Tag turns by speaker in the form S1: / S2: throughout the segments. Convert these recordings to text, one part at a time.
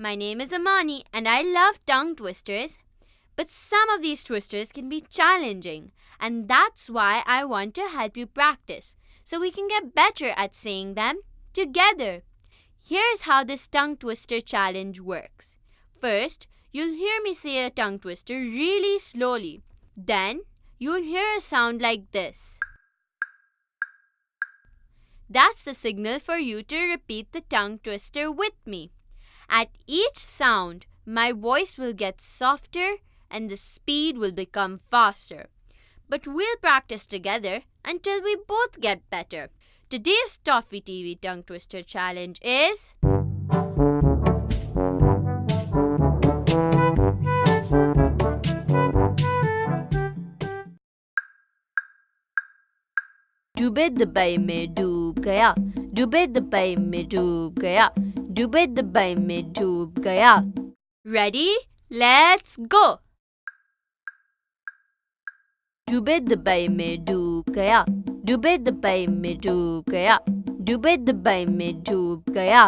S1: My name is Amani and I love tongue twisters. But some of these twisters can be challenging, and that's why I want to help you practice so we can get better at saying them together. Here's how this tongue twister challenge works. First, you'll hear me say a tongue twister really slowly. Then, you'll hear a sound like this. That's the signal for you to repeat the tongue twister with me. At each sound, my voice will get softer and the speed will become faster. But we'll practice together until we both get better. Today's Toffee TV tongue twister challenge is Dubey में डूब गया Dubey में डूब गया Dubey में डूब गया. Ready? Let's go! Dubey में डूब गया Dubey में डूब गया Dubey में डूब गया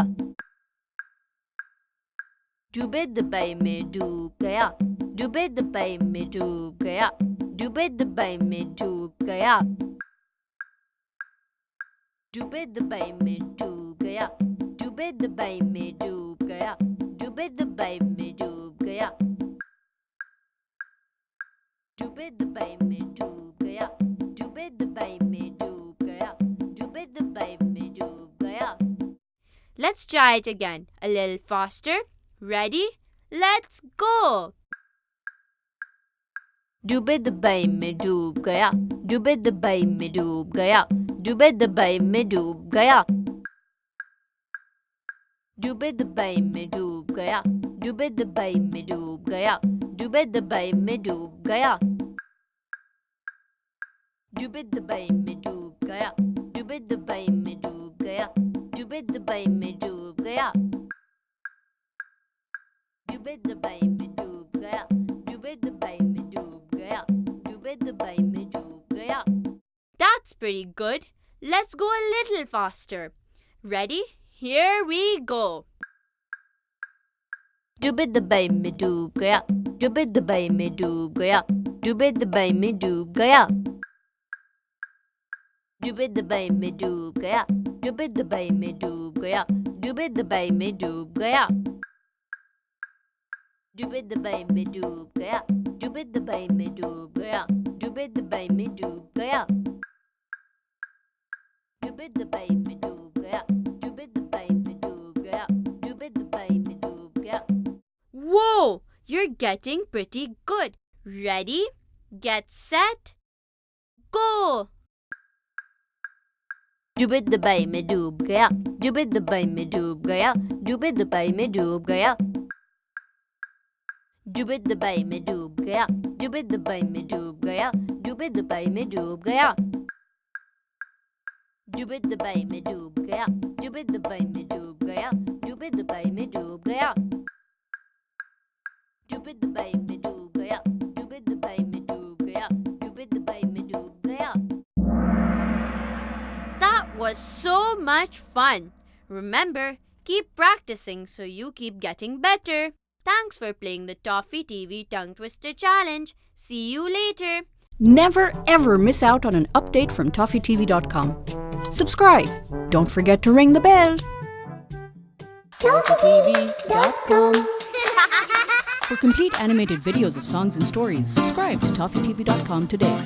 S1: Dubey में डूब गया Dubey में डूब गया Dubey में डूब गया Dubey में डूब गया Dubey में डूब गया Dubey में डूब गया Dubey में डूब गया Dubey में डूब गया Dubey में डूब गया. Let's try it again, a little faster. Ready? Let's go! Dubey में डूब गया Dubey में डूब गया Dubey में डूब गया Dubey में डूब गया Dubey में डूब गया Dubey में डूब गया Dubey में डूब गया Dubey में डूब गया Dubey में डूब गया Dubey में डूब गया Dubey में डूब गया Dubey में डूब गया. That's pretty good. Let's go a little faster. Ready? Here we go. Dubey में डूब गया Dubey में डूब गया Dubey में डूब गया Dubey में डूब गया Dubey में डूब गया Dubey में डूब गया Dubey में डूब गया Dubey में डूब गया Dubey में डूब गया Dubey में डूब गया Dubey में डूब गया Dubey में डूब गया. Whoa! You're getting pretty good. Ready? Get set. Go! Dubey में डूब गया Dubey में डूब गया Dubey में डूब गया Dubey में डूब गया Dubey में डूब गया Dubey में डूब गया Dubey में डूब गया Dubey में डूब गया Dubey में डूब गया Dubey में डूब गया Dubey में डूब गया Dubey में डूब गया. That was so much fun. Remember, keep practicing so you keep getting better. Thanks for playing the Toffee TV Tongue Twister Challenge. See you later.
S2: Never ever miss out on an update from ToffeeTV.com. Subscribe. Don't forget to ring the bell.
S1: ToffeeTV.com.
S2: For complete animated videos of songs and stories, subscribe to ToffeeTV.com today.